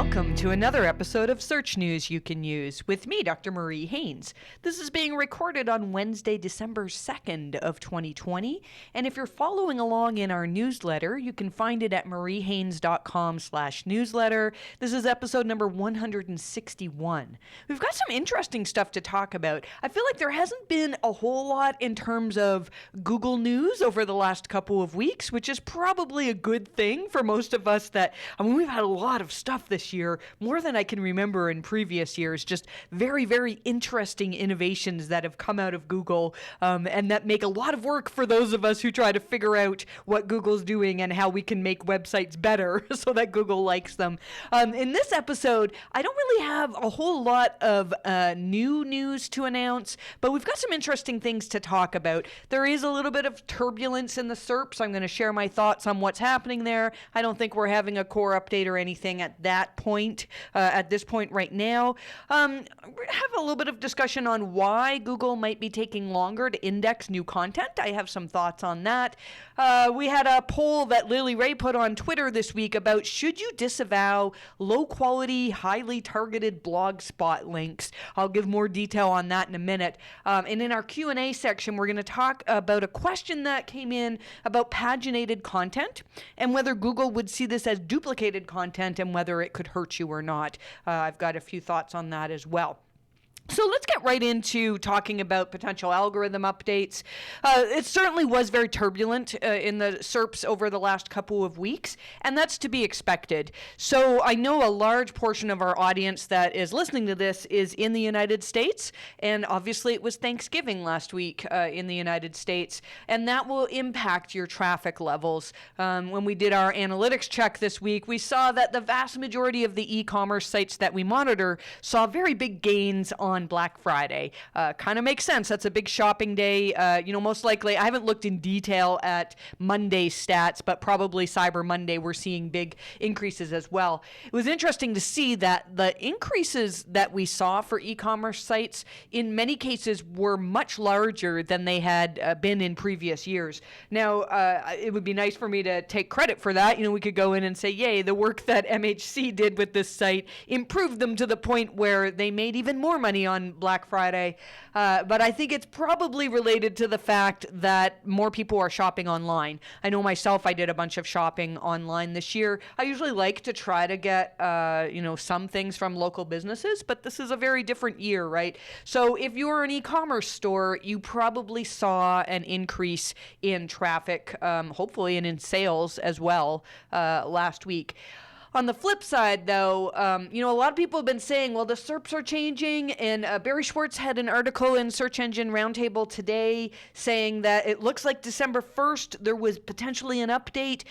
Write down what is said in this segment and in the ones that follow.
Welcome to another episode of Search News You Can Use with me, Dr. Marie Haynes. This is being recorded on Wednesday, December 2nd of 2020, and if you're following along in our newsletter, you can find it at mariehaynes.com/newsletter. This is episode number 161. We've got some interesting stuff to talk about. I feel like there hasn't been a whole lot in terms of Google News over the last couple of weeks, which is probably a good thing for most of us we've had a lot of stuff this year, more than I can remember in previous years, just very, very interesting innovations that have come out of Google and that make a lot of work for those of us who try to figure out what Google's doing and how we can make websites better so that Google likes them. In this episode, I don't really have a whole lot of new news to announce, but we've got some interesting things to talk about. There is a little bit of turbulence in the SERP, so I'm going to share my thoughts on what's happening there. I don't think we're having a core update or anything at that point, at this point right now. Have a little bit of discussion on why Google might be taking longer to index new content. I have some thoughts on that. We had a poll that Lily Ray put on Twitter this week about should you disavow low-quality, highly targeted Blogspot links. I'll give more detail on that in a minute. And in our Q&A section, we're going to talk about a question that came in about paginated content and whether Google would see this as duplicated content and whether it could hurt you or not. I've got a few thoughts on that as well. So let's get right into talking about potential algorithm updates. It certainly was very turbulent in the SERPs over the last couple of weeks, and that's to be expected. So I know a large portion of our audience that is listening to this is in the United States, and obviously it was Thanksgiving last week in the United States, and that will impact your traffic levels. When we did our analytics check this week, we saw that the vast majority of the e-commerce sites that we monitor saw very big gains on Black Friday. Kind of makes sense. That's a big shopping day. Most likely, I haven't looked in detail at Monday's stats, but probably Cyber Monday, we're seeing big increases as well. It was interesting to see that the increases that we saw for e-commerce sites in many cases were much larger than they had been in previous years. Now, it would be nice for me to take credit for that. We could go in and say, yay, the work that MHC did with this site improved them to the point where they made even more money on Black Friday, but I think it's probably related to the fact that more people are shopping online. I know myself, I did a bunch of shopping online this year. I usually like to try to get, some things from local businesses, but this is a very different year, right? So if you're an e-commerce store, you probably saw an increase in traffic, hopefully, and in sales as well last week. On the flip side, though, a lot of people have been saying, well, the SERPs are changing, and Barry Schwartz had an article in Search Engine Roundtable today saying that it looks like December 1st there was potentially an update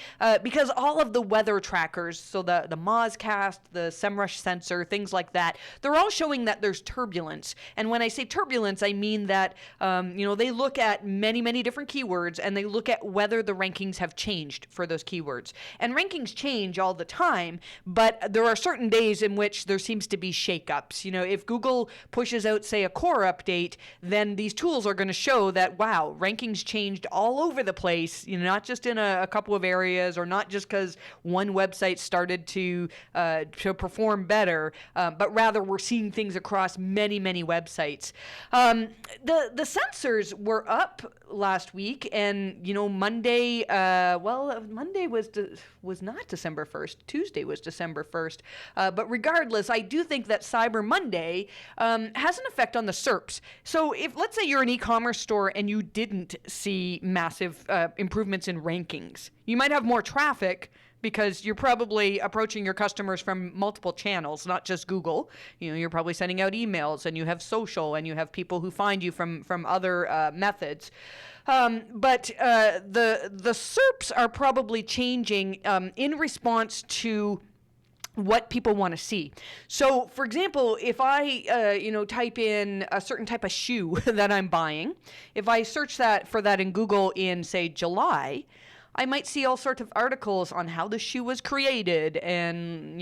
because all of the weather trackers, so the Mozcast, the SEMrush sensor, things like that, they're all showing that there's turbulence. And when I say turbulence, I mean that, they look at many, many different keywords, and they look at whether the rankings have changed for those keywords. And rankings change all the time. But there are certain days in which there seems to be shakeups. If Google pushes out, say, a core update, then these tools are going to show that, wow, rankings changed all over the place, not just in a couple of areas or not just because one website started to perform better, but rather we're seeing things across many, many websites. The sensors were up last week, and, Monday, Monday was not December 1st. Tuesday was December 1st. But regardless, I do think that Cyber Monday has an effect on the SERPs. So if, let's say you're an e-commerce store and you didn't see massive improvements in rankings, you might have more traffic because you're probably approaching your customers from multiple channels, not just Google. You're probably sending out emails, and you have social, and you have people who find you from other methods. But the SERPs are probably changing in response to what people want to see. So, for example, if I, type in a certain type of shoe that I'm buying, if I search for that in Google in, say, July, I might see all sorts of articles on how the shoe was created and,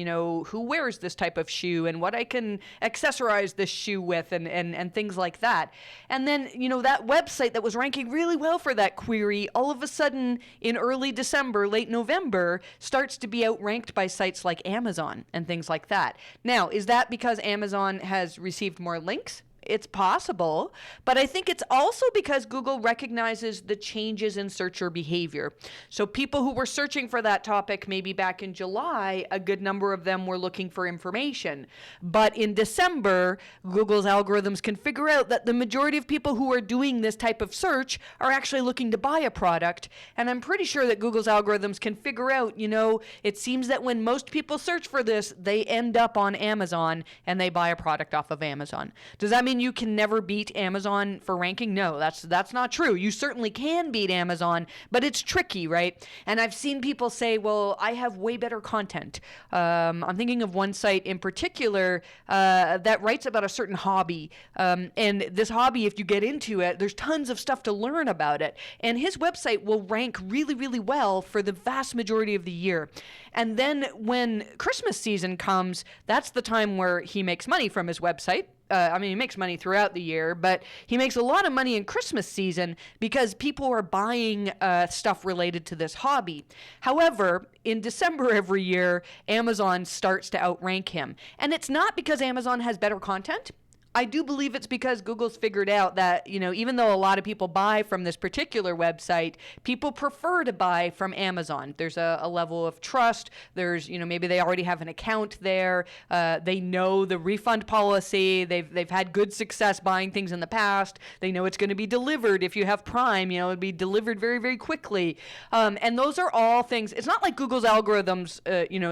who wears this type of shoe and what I can accessorize this shoe with and things like that. And then, that website that was ranking really well for that query, all of a sudden in early December, late November, starts to be outranked by sites like Amazon and things like that. Now, is that because Amazon has received more links? It's possible, but I think it's also because Google recognizes the changes in searcher behavior. So people who were searching for that topic maybe back in July, a good number of them were looking for information. But in December, Google's algorithms can figure out that the majority of people who are doing this type of search are actually looking to buy a product. And I'm pretty sure that Google's algorithms can figure out, it seems that when most people search for this, they end up on Amazon and they buy a product off of Amazon. Does that mean you can never beat Amazon for ranking? No, that's not true. You certainly can beat Amazon, but it's tricky, right? And I've seen people say, well, I have way better content. I'm thinking of one site in particular that writes about a certain hobby. And this hobby, if you get into it, there's tons of stuff to learn about it. And his website will rank really, really well for the vast majority of the year. And then when Christmas season comes, that's the time where he makes money from his website. He makes money throughout the year, but he makes a lot of money in Christmas season because people are buying stuff related to this hobby. However, in December every year, Amazon starts to outrank him. And it's not because Amazon has better content. I do believe it's because Google's figured out that, even though a lot of people buy from this particular website, people prefer to buy from Amazon. There's a level of trust. There's, maybe they already have an account there. They know the refund policy. They've had good success buying things in the past. They know it's going to be delivered. If you have Prime, it'll be delivered very, very quickly. And those are all things. It's not like Google's algorithms,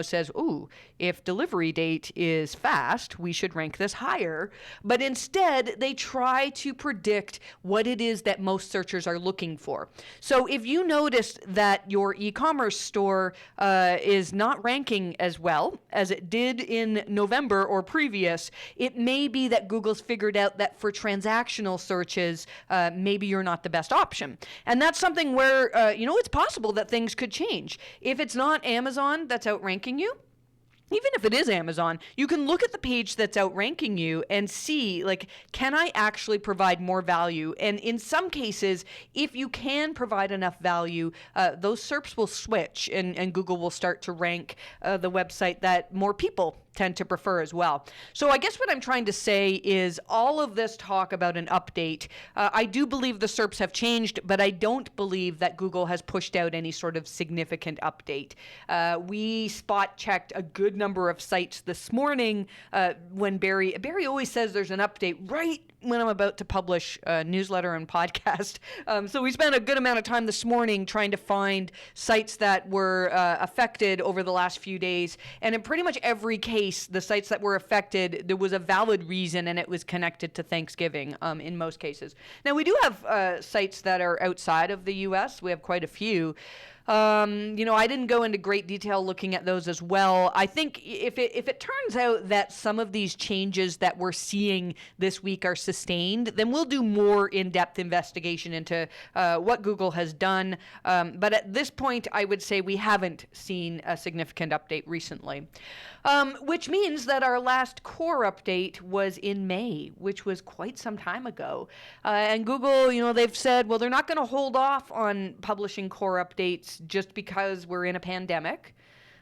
says, ooh, if delivery date is fast, we should rank this higher. But instead, they try to predict what it is that most searchers are looking for. So if you notice that your e-commerce store is not ranking as well as it did in November or previous, it may be that Google's figured out that for transactional searches, maybe you're not the best option. And that's something where, it's possible that things could change. If it's not Amazon that's outranking you, even if it is Amazon, you can look at the page that's outranking you and see, can I actually provide more value? And in some cases, if you can provide enough value, those SERPs will switch and Google will start to rank the website that more people tend to prefer as well. So I guess what I'm trying to say is all of this talk about an update, I do believe the SERPs have changed, but I don't believe that Google has pushed out any sort of significant update. We spot checked a good number of sites this morning when Barry always says there's an update right when I'm about to publish a newsletter and podcast. So we spent a good amount of time this morning trying to find sites that were affected over the last few days. And in pretty much every case, the sites that were affected, there was a valid reason and it was connected to Thanksgiving in most cases. Now, we do have sites that are outside of the U.S. We have quite a few. I didn't go into great detail looking at those as well. I think if it turns out that some of these changes that we're seeing this week are sustained, then we'll do more in-depth investigation into what Google has done. But at this point, I would say we haven't seen a significant update recently. Which means that our last core update was in May, which was quite some time ago. And Google, they've said, well, they're not going to hold off on publishing core updates just because we're in a pandemic.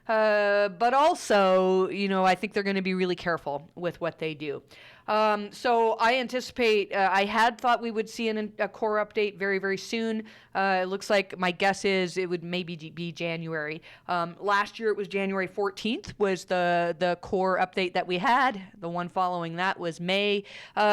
But also, I think they're going to be really careful with what they do. So I anticipate, I had thought we would see a core update very, very soon. It looks like my guess is it would maybe be January. Last year it was January 14th was the core update that we had. The one following that was May.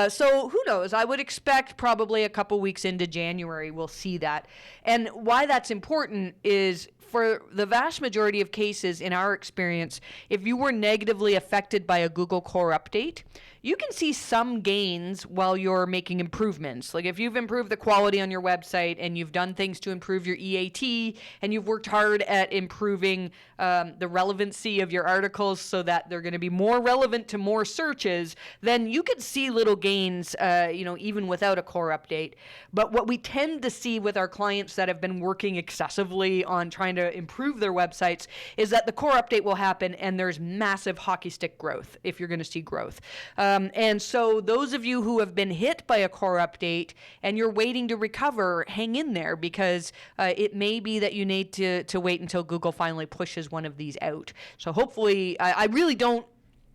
So who knows? I would expect probably a couple weeks into January we'll see that. And why that's important is for the vast majority of cases, in our experience, if you were negatively affected by a Google core update, you can see some gains while you're making improvements. Like if you've improved the quality on your website and you've done things to improve your EAT and you've worked hard at improving the relevancy of your articles so that they're going to be more relevant to more searches, then you could see little gains, even without a core update. But what we tend to see with our clients that have been working excessively on trying to improve their websites is that the core update will happen and there's massive hockey stick growth if you're going to see growth. And so those of you who have been hit by a core update and you're waiting to recover, hang in there, because it may be that you need to wait until Google finally pushes one of these out. So hopefully, I really don't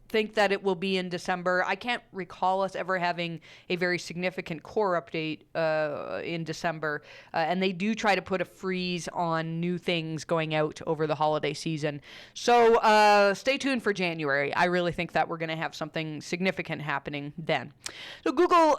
think that it will be in December. I can't recall us ever having a very significant core update in December. And they do try to put a freeze on new things going out over the holiday season. So stay tuned for January. I really think that we're going to have something significant happening then. So Google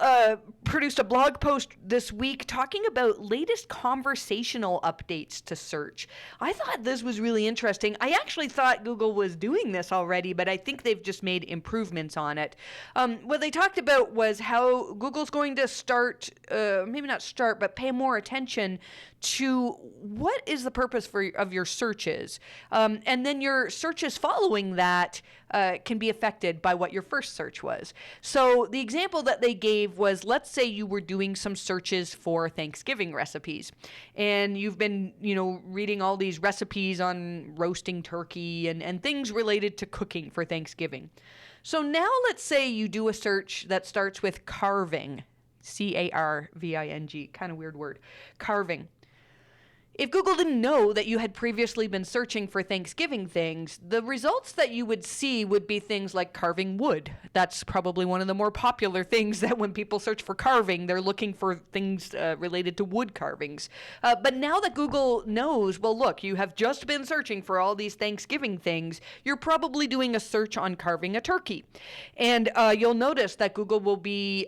produced a blog post this week talking about latest conversational updates to search. I thought this was really interesting. I actually thought Google was doing this already, but I think they've just made improvements on it. What they talked about was how Google's going to start, maybe not start, but pay more attention to what is the purpose of your searches. And then your searches following that can be affected by what your first search was. So the example that they gave was, let's say you were doing some searches for Thanksgiving recipes, and you've been, reading all these recipes on roasting turkey and things related to cooking for Thanksgiving. So now let's say you do a search that starts with carving, C-A-R-V-I-N-G, kind of weird word, carving. If Google didn't know that you had previously been searching for Thanksgiving things, the results that you would see would be things like carving wood. That's probably one of the more popular things that when people search for carving, they're looking for things related to wood carvings. But now that Google knows, well, look, you have just been searching for all these Thanksgiving things, you're probably doing a search on carving a turkey. And you'll notice that Google will be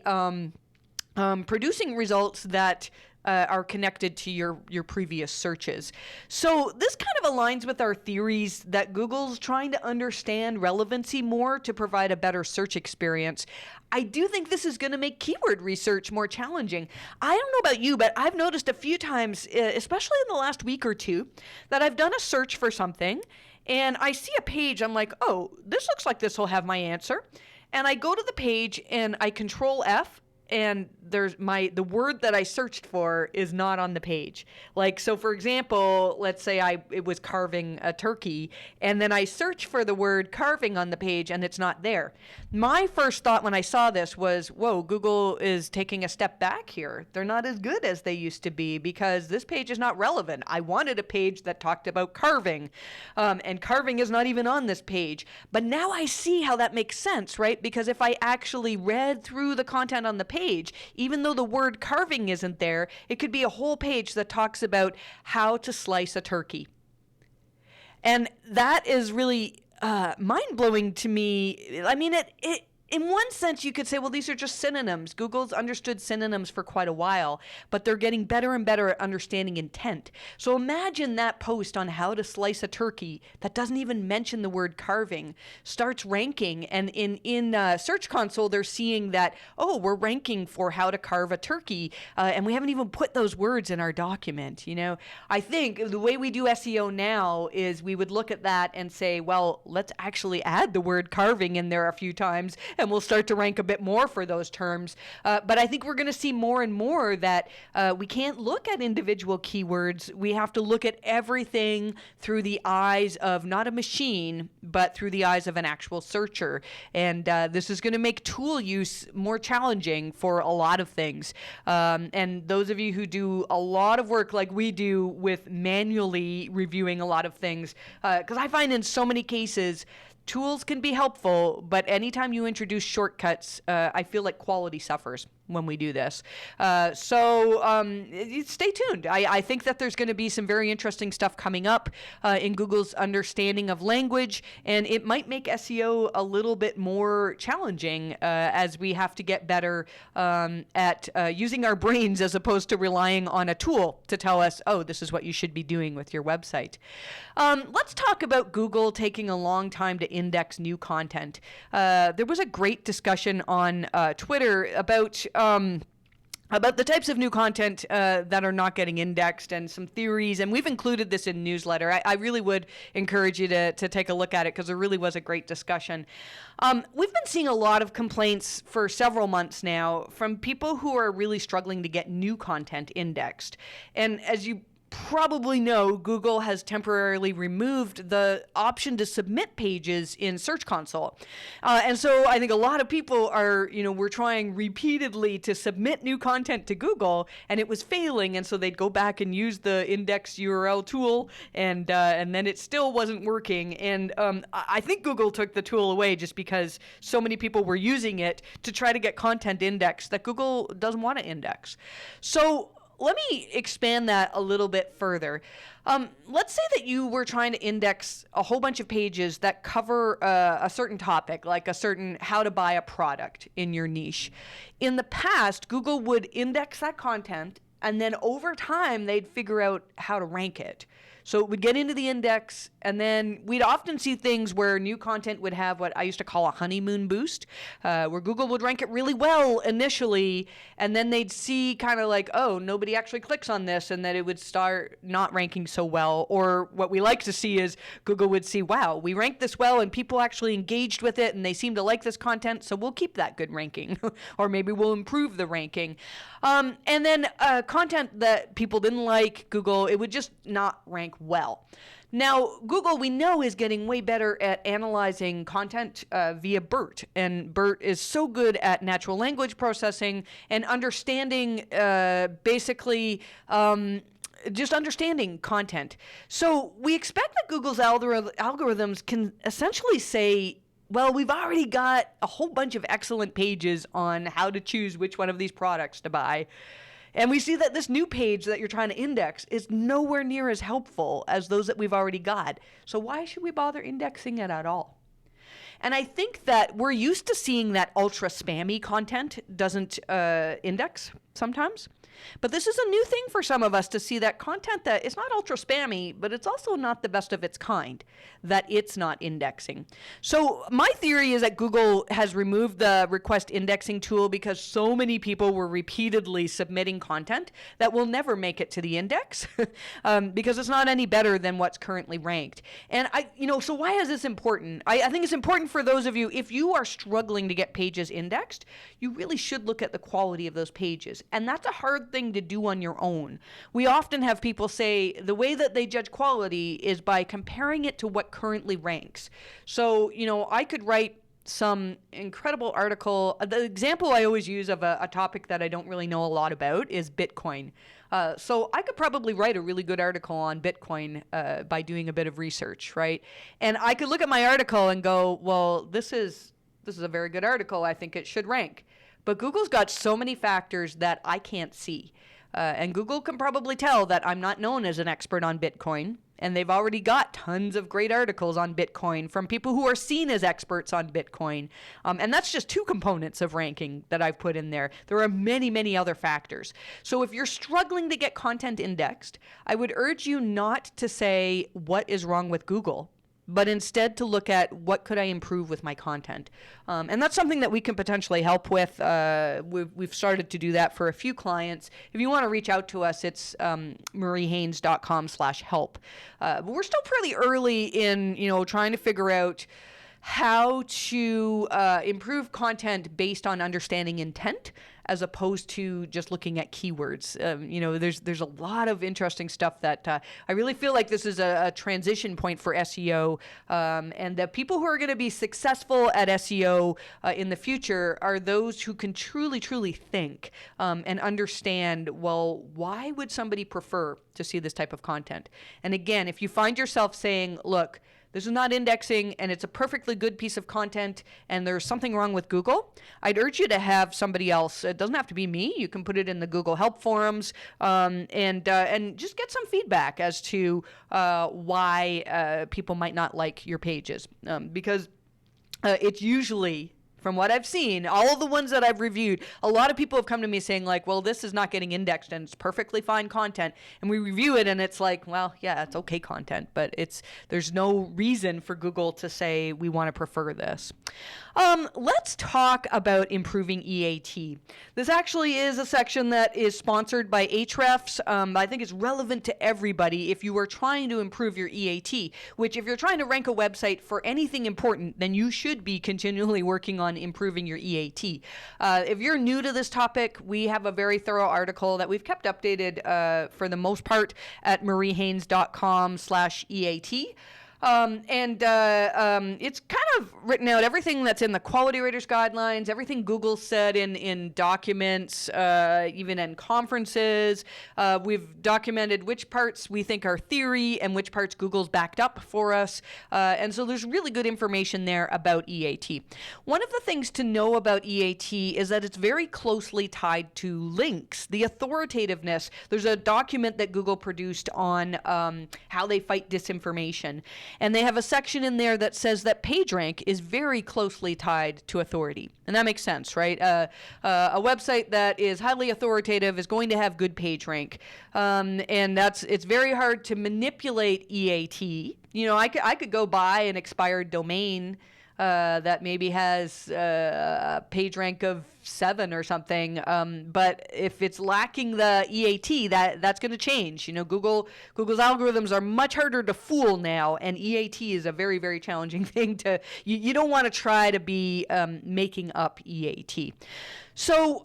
producing results that are connected to your previous searches. So this kind of aligns with our theories that Google's trying to understand relevancy more to provide a better search experience. I do think this is going to make keyword research more challenging. I don't know about you, but I've noticed a few times, especially in the last week or two, that I've done a search for something and I see a page, I'm like, oh, this looks like this will have my answer. And I go to the page and I Control F, and the word that I searched for is not on the page. Like, so for example, let's say it was carving a turkey, and then I search for the word carving on the page and it's not there. My first thought when I saw this was, whoa, Google is taking a step back here. They're not as good as they used to be because this page is not relevant. I wanted a page that talked about carving, and carving is not even on this page. But now I see how that makes sense, right? Because if I actually read through the content on the page, even though the word carving isn't there, it could be a whole page that talks about how to slice a turkey. And that is really mind-blowing to me. I mean, it in one sense, you could say, well, these are just synonyms. Google's understood synonyms for quite a while, but they're getting better and better at understanding intent. So imagine that post on how to slice a turkey that doesn't even mention the word carving starts ranking, and in Search Console, they're seeing that, oh, we're ranking for how to carve a turkey, and we haven't even put those words in our document. I think the way we do SEO now is we would look at that and say, well, let's actually add the word carving in there a few times, and we'll start to rank a bit more for those terms. But I think we're going to see more and more that we can't look at individual keywords. We have to look at everything through the eyes of not a machine, but through the eyes of an actual searcher. And this is going to make tool use more challenging for a lot of things. And those of you who do a lot of work like we do with manually reviewing a lot of things, because I find in so many cases, tools can be helpful, but anytime you introduce shortcuts, I feel like quality suffers. when we do this. So stay tuned. I think that there's going to be some very interesting stuff coming up in Google's understanding of language, and it might make SEO a little bit more challenging as we have to get better at using our brains as opposed to relying on a tool to tell us, oh, this is what you should be doing with your website. Let's talk about Google taking a long time to index new content. There was a great discussion on Twitter about the types of new content that are not getting indexed and some theories, and we've included this in newsletter. I really would encourage you to take a look at it because there really was a great discussion. We've been seeing a lot of complaints for several months now from people who are really struggling to get new content indexed. And as you probably know, Google has temporarily removed the option to submit pages in Search Console. And so I think a lot of people were trying repeatedly to submit new content to Google, and it was failing. And so they'd go back and use the index URL tool, and then it still wasn't working. And I think Google took the tool away just because so many people were using it to try to get content indexed that Google doesn't want to index. So let me expand that a little bit further. Let's say that you were trying to index a whole bunch of pages that cover a certain topic, like a certain how to buy a product in your niche. In the past, Google would index that content, and then over time, they'd figure out how to rank it. So it would get into the index, and then we'd often see things where new content would have what I used to call a honeymoon boost, where Google would rank it really well initially, and then they'd see kind of like, oh, nobody actually clicks on this, and that it would start not ranking so well. Or what we like to see is Google would see, wow, we ranked this well, and people actually engaged with it, and they seem to like this content, so we'll keep that good ranking. Or maybe we'll improve the ranking. And then content that people didn't like, Google, it would just not rank well. Now, Google, we know, is getting way better at analyzing content via BERT. And BERT is so good at natural language processing and understanding just understanding content. So we expect that Google's algorithms can essentially say, well, we've already got a whole bunch of excellent pages on how to choose which one of these products to buy. And we see that this new page that you're trying to index is nowhere near as helpful as those that we've already got. So why should we bother indexing it at all? And I think that we're used to seeing that ultra spammy content doesn't index sometimes. But this is a new thing for some of us to see that content that is not ultra spammy, but it's also not the best of its kind, that it's not indexing. So my theory is that Google has removed the request indexing tool because so many people were repeatedly submitting content that will never make it to the index because it's not any better than what's currently ranked. And so why is this important? I think it's important for those of you, if you are struggling to get pages indexed, you really should look at the quality of those pages. And that's a hard thing to do on your own. We often have people say the way that they judge quality is by comparing it to what currently ranks. So, I could write some incredible article. The example I always use of a topic that I don't really know a lot about is Bitcoin. So I could probably write a really good article on Bitcoin by doing a bit of research, right? And I could look at my article and go, well, this is a very good article. I think it should rank. But Google's got so many factors that I can't see. And Google can probably tell that I'm not known as an expert on Bitcoin. And they've already got tons of great articles on Bitcoin from people who are seen as experts on Bitcoin. And that's just two components of ranking that I've put in there. There are many, many other factors. So if you're struggling to get content indexed, I would urge you not to say what is wrong with Google, but instead to look at what could I improve with my content. And that's something that we can potentially help with. We've started to do that for a few clients. If you want to reach out to us, it's mariehaynes.com/help. But we're still pretty early in, trying to figure out how to improve content based on understanding intent as opposed to just looking at keywords. There's a lot of interesting stuff that I really feel like this is a transition point for SEO, and the people who are going to be successful at SEO in the future are those who can truly, truly think and understand, well, why would somebody prefer to see this type of content? And again, if you find yourself saying, look, this is not indexing, and it's a perfectly good piece of content, and there's something wrong with Google, I'd urge you to have somebody else. It doesn't have to be me. You can put it in the Google help forums, and just get some feedback as to why people might not like your pages, because it's usually, from what I've seen, all of the ones that I've reviewed, a lot of people have come to me saying like, well, this is not getting indexed and it's perfectly fine content. And we review it and it's like, well, yeah, it's okay content, but there's no reason for Google to say we want to prefer this. Let's talk about improving EAT. This actually is a section that is sponsored by Ahrefs. I think it's relevant to everybody if you are trying to improve your EAT, which if you're trying to rank a website for anything important, then you should be continually working on improving your EAT. If you're new to this topic, we have a very thorough article that we've kept updated for the most part at mariehaynes.com/EAT. It's kind of written out everything that's in the quality raters guidelines, everything Google said in documents, even in conferences. We've documented which parts we think are theory and which parts Google's backed up for us. And so there's really good information there about EAT. One of the things to know about EAT is that it's very closely tied to links, the authoritativeness. There's a document that Google produced on how they fight disinformation. And they have a section in there that says that PageRank is very closely tied to authority. And that makes sense, right? A website that is highly authoritative is going to have good PageRank. And it's very hard to manipulate EAT. You know, I could go buy an expired domain that maybe has a PageRank of 7 or something, but if it's lacking the EAT, that's going to change. You know, Google's algorithms are much harder to fool now, and EAT is a very, very challenging thing to. You don't want to try to be making up EAT. So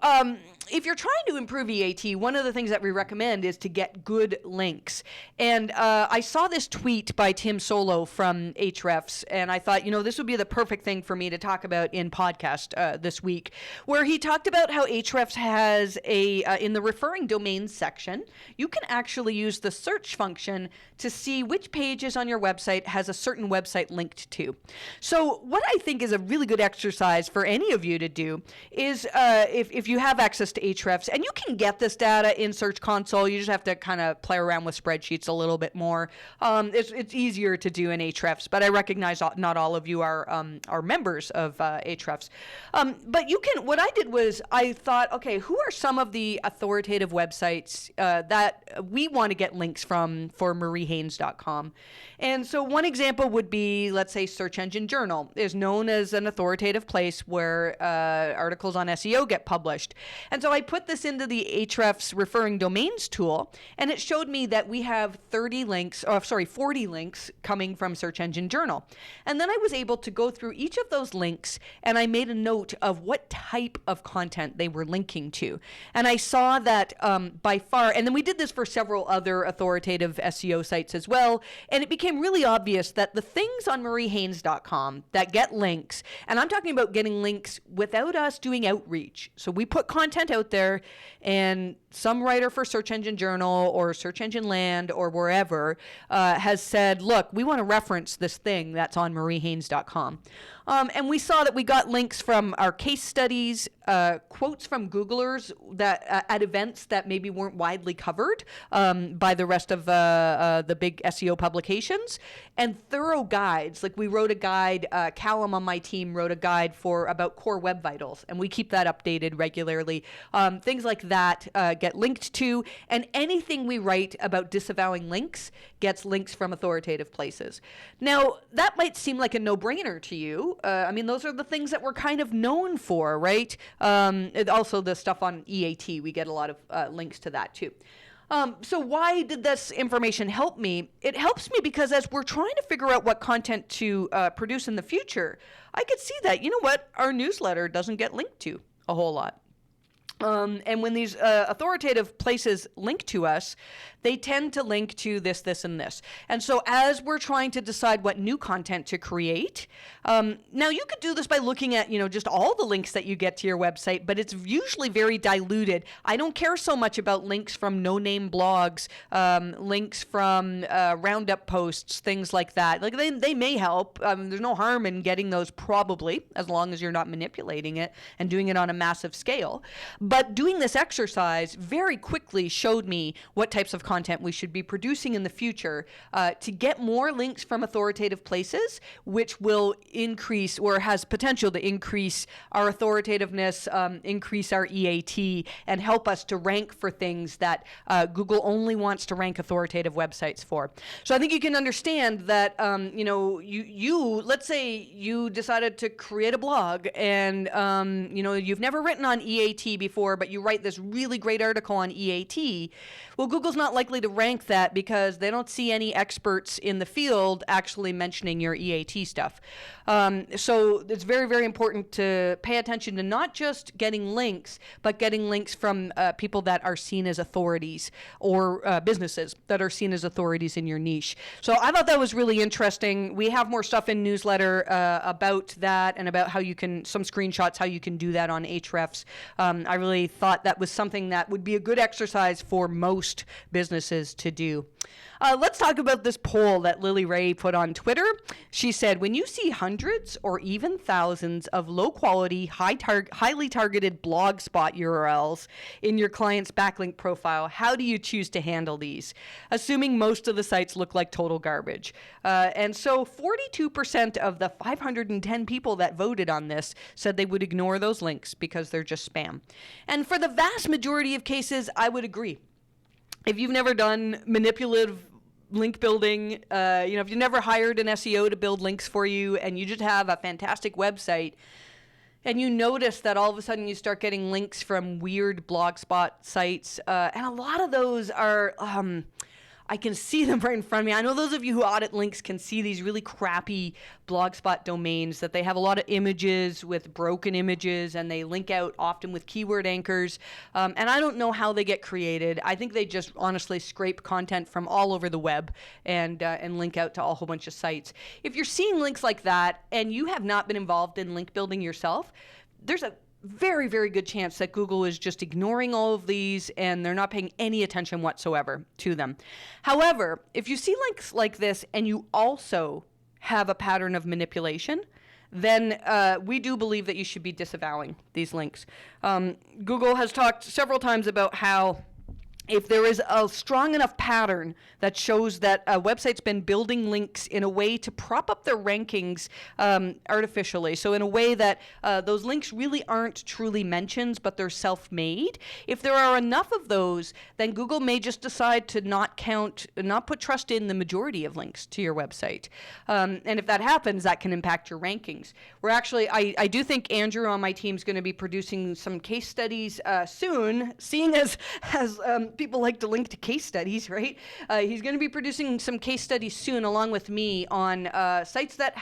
if you're trying to improve EAT, one of the things that we recommend is to get good links. And I saw this tweet by Tim Solo from Ahrefs, and I thought, you know, this would be the perfect thing for me to talk about in podcast this week, where he talked about how Ahrefs has in the referring domains section, you can actually use the search function to see which pages on your website has a certain website linked to. So what I think is a really good exercise for any of you to do is if you have access to Ahrefs, and you can get this data in Search Console, you just have to kind of play around with spreadsheets a little bit more. It's easier to do in Ahrefs, but I recognize not all of you are members of Ahrefs. But you can. What I did was I thought, okay, who are some of the authoritative websites that we want to get links from for mariehaynes.com? And so one example would be, let's say, Search Engine Journal is known as an authoritative place where articles on SEO get published. And so I put this into the Ahrefs referring domains tool, and it showed me that we have 40 links coming from Search Engine Journal. And then I was able to go through each of those links, and I made a note of what type of content they were linking to. And I saw that by far, and then we did this for several other authoritative SEO sites as well, and it became really obvious that the things on mariehaynes.com that get links, and I'm talking about getting links without us doing outreach. So we put content out there, and some writer for Search Engine Journal or Search Engine Land or wherever has said, look, we want to reference this thing that's on mariehaynes.com. And we saw that we got links from our case studies, quotes from Googlers that at events that maybe weren't widely covered by the rest of the big SEO publications, and thorough guides. Like we wrote a guide, Callum on my team wrote a guide about core web vitals, and we keep that updated regularly. Things like that get linked to, and anything we write about disavowing links gets links from authoritative places. Now, that might seem like a no-brainer to you. I mean, those are the things that we're kind of known for, right? Also, the stuff on EAT, we get a lot of links to that too. So why did this information help me? It helps me because as we're trying to figure out what content to produce in the future, I could see that, you know what, our newsletter doesn't get linked to a whole lot. And when these authoritative places link to us, they tend to link to this, this, and this. And so as we're trying to decide what new content to create, now you could do this by looking at, just all the links that you get to your website, but it's usually very diluted. I don't care so much about links from no-name blogs, links from roundup posts, things like that. Like they may help. There's no harm in getting those probably, as long as you're not manipulating it and doing it on a massive scale. But doing this exercise very quickly showed me what types of content we should be producing in the future to get more links from authoritative places, which will increase or has potential to increase our authoritativeness, increase our EAT, and help us to rank for things that Google only wants to rank authoritative websites for. So I think you can understand that, let's say you decided to create a blog and, you've never written on EAT before, but you write this really great article on EAT. Well, Google's not likely to rank that because they don't see any experts in the field actually mentioning your EAT stuff. So it's very, very important to pay attention to not just getting links, but getting links from people that are seen as authorities or businesses that are seen as authorities in your niche. So I thought that was really interesting. We have more stuff in newsletter about that and about how you can, some screenshots, how you can do that on Ahrefs. I really thought that was something that would be a good exercise for most businesses to do. Let's talk about this poll that Lily Ray put on Twitter. She said, when you see hundreds or even thousands of low-quality, highly targeted Blogspot URLs in your client's backlink profile, how do you choose to handle these? Assuming most of the sites look like total garbage. And so 42% of the 510 people that voted on this said they would ignore those links because they're just spam. And for the vast majority of cases, I would agree. If you've never done manipulative link building, if you've never hired an SEO to build links for you and you just have a fantastic website and you notice that all of a sudden you start getting links from weird Blogspot sites, and a lot of those are... I can see them right in front of me. I know those of you who audit links can see these really crappy Blogspot domains that they have a lot of images with broken images and they link out often with keyword anchors. And I don't know how they get created. I think they just honestly scrape content from all over the web and link out to a whole bunch of sites. If you're seeing links like that and you have not been involved in link building yourself, there's a very, very good chance that Google is just ignoring all of these and they're not paying any attention whatsoever to them. However, if you see links like this and you also have a pattern of manipulation, then we do believe that you should be disavowing these links. Google has talked several times about how if there is a strong enough pattern that shows that a website's been building links in a way to prop up their rankings artificially, so in a way that those links really aren't truly mentions, but they're self-made, if there are enough of those, then Google may just decide to not put trust in the majority of links to your website. And if that happens, that can impact your rankings. We're actually, I do think Andrew on my team is going to be producing some case studies soon, seeing as people like to link to case studies, right? He's going to be producing some case studies soon along with me on sites that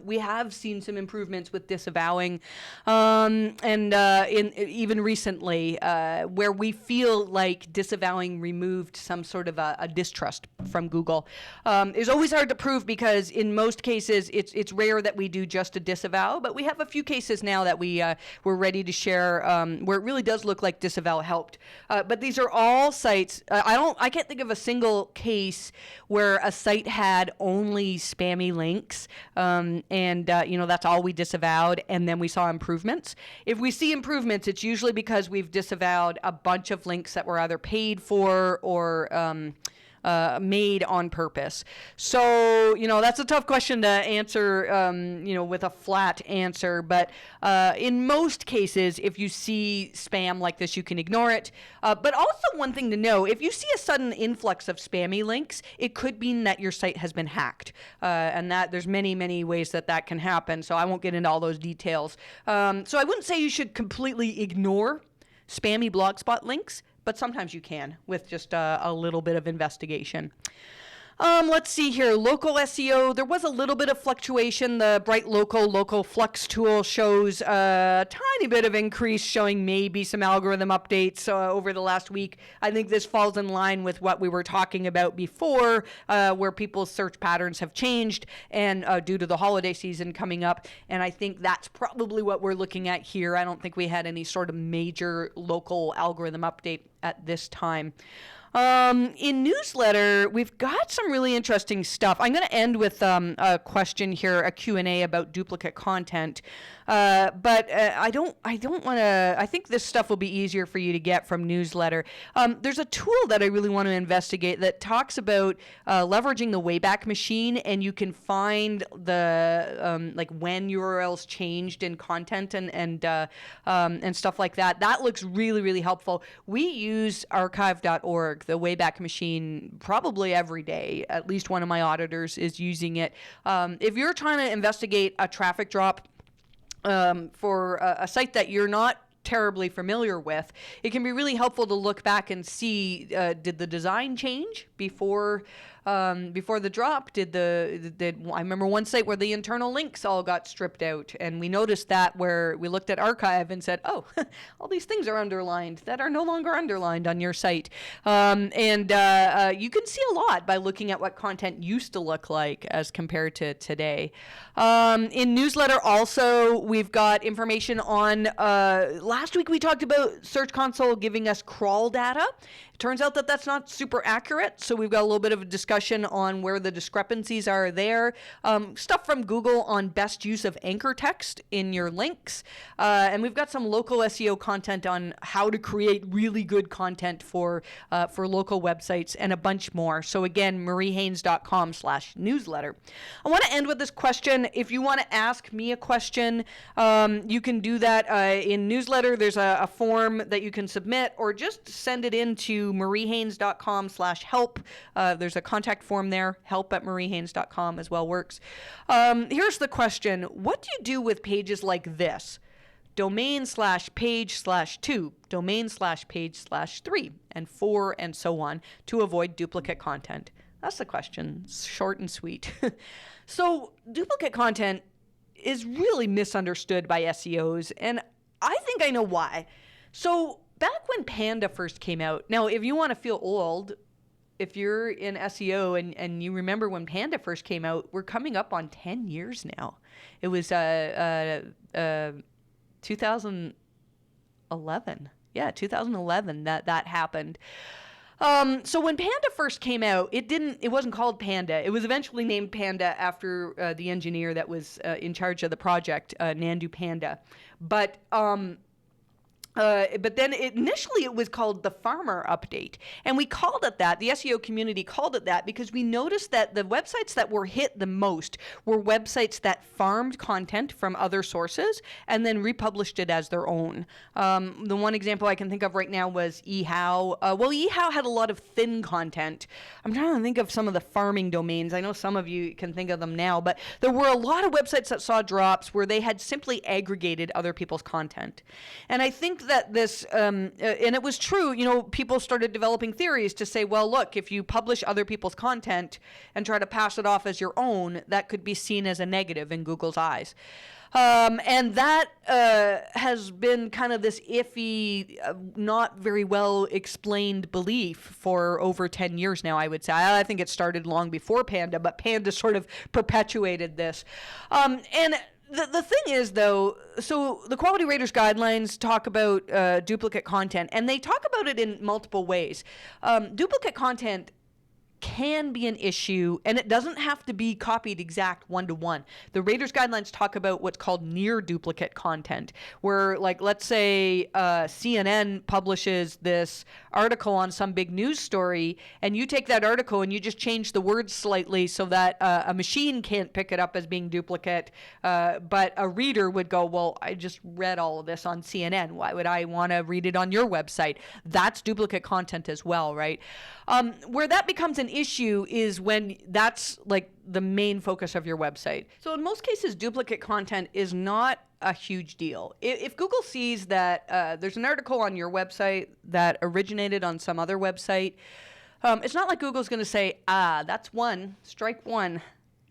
we have seen some improvements with disavowing, and even recently where we feel like disavowing removed some sort of a distrust from Google. It's always hard to prove because in most cases it's rare that we do just a disavow, but we have a few cases now that we're ready to share where it really does look like disavow helped. But these are all sites. I can't think of a single case where a site had only spammy links, and that's all we disavowed, and then we saw improvements. If we see improvements, it's usually because we've disavowed a bunch of links that were either paid for or made on purpose. So, that's a tough question to answer, with a flat answer. But in most cases, if you see spam like this, you can ignore it. But also one thing to know, if you see a sudden influx of spammy links, it could mean that your site has been hacked. And that there's many, many ways that can happen. So I won't get into all those details. So I wouldn't say you should completely ignore spammy Blogspot links, but sometimes you can with just a little bit of investigation. Let's see here. Local SEO, there was a little bit of fluctuation. The Bright Local Flux tool shows a tiny bit of increase, showing maybe some algorithm updates over the last week. I think this falls in line with what we were talking about before, where people's search patterns have changed and due to the holiday season coming up. And I think that's probably what we're looking at here. I don't think we had any sort of major local algorithm update at this time. In newsletter, we've got some really interesting stuff. I'm going to end with a question here, a Q&A about duplicate content. But I don't want to, I think this stuff will be easier for you to get from newsletter. There's a tool that I really want to investigate that talks about leveraging the Wayback Machine, and you can find the like when URLs changed in content and stuff like that. That looks really, really helpful. We use archive.org, the Wayback Machine, probably every day. At least one of my auditors is using it. If you're trying to investigate a traffic drop for a site that you're not terribly familiar with, it can be really helpful to look back and see, did the design change before the drop? I remember one site where the internal links all got stripped out, and we noticed that where we looked at archive and said, oh, all these things are underlined that are no longer underlined on your site. And you can see a lot by looking at what content used to look like as compared to today. In newsletter also, we've got information on, last week we talked about Search Console giving us crawl data. It turns out that that's not super accurate, so we've got a little bit of a discussion on where the discrepancies are there. Stuff from Google on best use of anchor text in your links. And we've got some local SEO content on how to create really good content for local websites and a bunch more. So again, mariehaynes.com/newsletter. I want to end with this question. If you want to ask me a question, you can do that in newsletter. There's a form that you can submit, or just send it in to mariehaynes.com/help. There's a contact form there. help@mariehaynes.com as well works. Here's the question. What do you do with pages like this? domain/page/2, domain/page/3, and 4, and so on, to avoid duplicate content? That's the question. It's short and sweet. So duplicate content is really misunderstood by SEOs, and I think I know why. So back when Panda first came out, now if you want to feel old, if you're in SEO and you remember when Panda first came out, we're coming up on 10 years now. It was 2011. Yeah, 2011 that happened. So when Panda first came out, it wasn't called Panda. It was eventually named Panda after the engineer that was in charge of the project, Nandu Panda. But then initially it was called the Farmer Update. And we called it that, the SEO community called it that, because we noticed that the websites that were hit the most were websites that farmed content from other sources and then republished it as their own. The one example I can think of right now was eHow. eHow had a lot of thin content. I'm trying to think of some of the farming domains. I know some of you can think of them now, but there were a lot of websites that saw drops where they had simply aggregated other people's content. And I think that this, and it was true, people started developing theories to say, well, look, if you publish other people's content and try to pass it off as your own, that could be seen as a negative in Google's eyes. And that has been kind of this iffy, not very well explained belief for over 10 years now, I would say. I think it started long before Panda, but Panda sort of perpetuated this. And the thing is, though, so the Quality Raters Guidelines talk about duplicate content, and they talk about it in multiple ways. Duplicate content can be an issue, and it doesn't have to be copied exact one-to-one. The Raters Guidelines talk about what's called near duplicate content, where, like, let's say CNN publishes this article on some big news story, and you take that article and you just change the words slightly so that a machine can't pick it up as being duplicate, but a reader would go, well, I just read all of this on CNN. Why would I want to read it on your website? That's duplicate content as well, right? Where that becomes an issue is when that's like the main focus of your website. So in most cases, duplicate content is not a huge deal. If Google sees that there's an article on your website that originated on some other website, It's not like Google's going to say, that's one, strike one.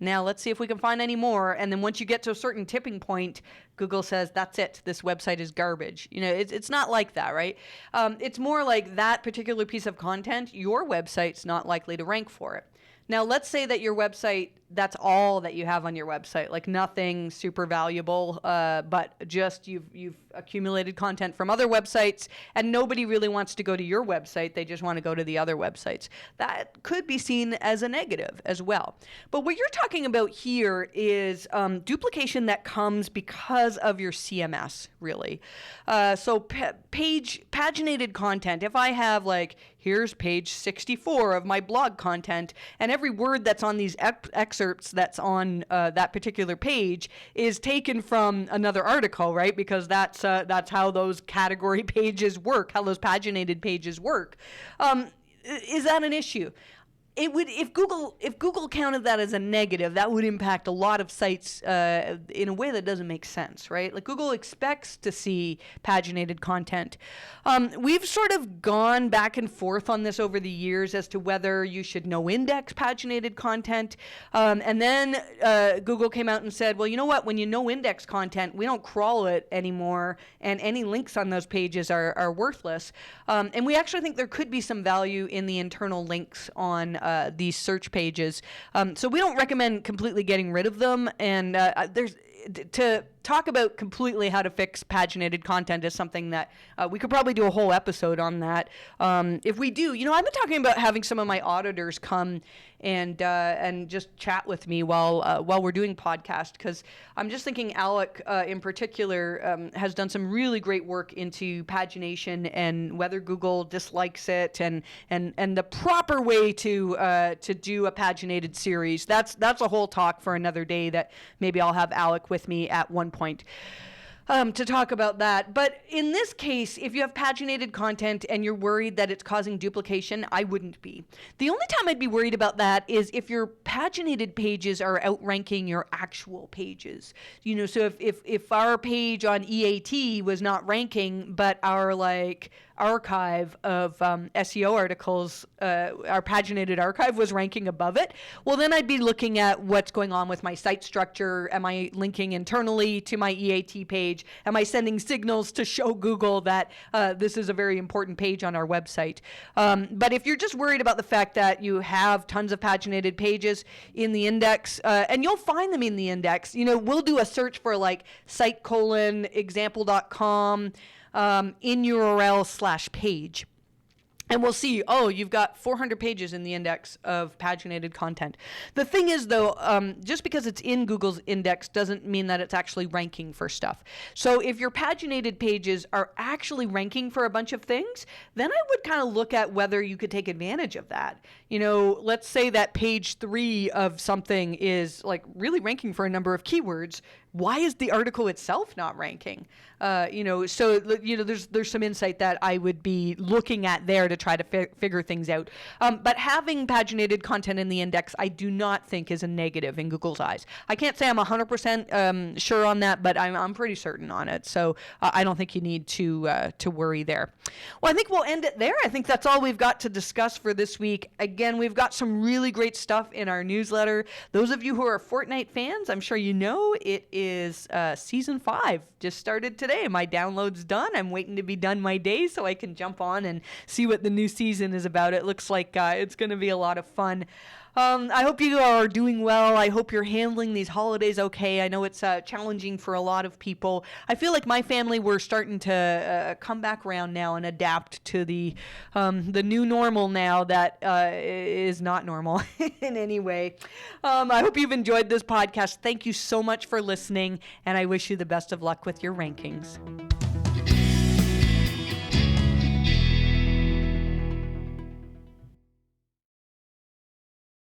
Now let's see if we can find any more. And then once you get to a certain tipping point, Google says, that's it. This website is garbage. It's not like that, right? It's more like that particular piece of content, your website's not likely to rank for it. Now, let's say that your website, that's all that you have on your website, like nothing super valuable, but just you've accumulated content from other websites and nobody really wants to go to your website. They just want to go to the other websites. That could be seen as a negative as well. But what you're talking about here is duplication that comes because of your CMS, really. So paginated content, if I have here's page 64 of my blog content, and every word that's on these excerpts that's on that particular page is taken from another article, right? Because that's how those category pages work, how those paginated pages work. Is that an issue? It would, if Google counted that as a negative, that would impact a lot of sites in a way that doesn't make sense, right? Like Google expects to see paginated content. We've sort of gone back and forth on this over the years as to whether you should no index paginated content. And then Google came out and said, well, you know what? When you no index content, we don't crawl it anymore, and any links on those pages are worthless. And we actually think there could be some value in the internal links on these search pages. So we don't recommend completely getting rid of them. And to talk about completely how to fix paginated content is something that we could probably do a whole episode on that. If we do, I've been talking about having some of my auditors come and just chat with me while we're doing podcast, because I'm just thinking Alec in particular has done some really great work into pagination and whether Google dislikes it and the proper way to do a paginated series. That's a whole talk for another day that maybe I'll have Alec with me at one point to talk about that. But in this case, if you have paginated content and you're worried that it's causing duplication, I wouldn't be. The only time I'd be worried about that is if your paginated pages are outranking your actual pages. So if our page on EAT was not ranking, but our archive of SEO articles, our paginated archive was ranking above it, well, then I'd be looking at what's going on with my site structure. Am I linking internally to my EAT page? Am I sending signals to show Google that this is a very important page on our website? But if you're just worried about the fact that you have tons of paginated pages in the index, and you'll find them in the index, we'll do a search for site:example.com in URL/page. And we'll see, you've got 400 pages in the index of paginated content. The thing is, though, just because it's in Google's index doesn't mean that it's actually ranking for stuff. So if your paginated pages are actually ranking for a bunch of things, then I would kind of look at whether you could take advantage of that. Let's say that page 3 of something is really ranking for a number of keywords. Why is the article itself not ranking? So there's some insight that I would be looking at there to try to figure things out. But having paginated content in the index, I do not think is a negative in Google's eyes. I can't say I'm 100% sure on that, but I'm pretty certain on it. So I don't think you need to worry there. Well, I think we'll end it there. I think that's all we've got to discuss for this week. Again, we've got some really great stuff in our newsletter. Those of you who are Fortnite fans, I'm sure you know it is season 5 just started today. My download's done. I'm waiting to be done my day so I can jump on and see what the new season is about. It looks like it's going to be a lot of fun. I hope you are doing well. I hope you're handling these holidays okay. I know it's challenging for a lot of people. I feel like my family, we're starting to come back around now and adapt to the new normal now that is not normal in any way. I hope you've enjoyed this podcast. Thank you so much for listening, and I wish you the best of luck with your rankings.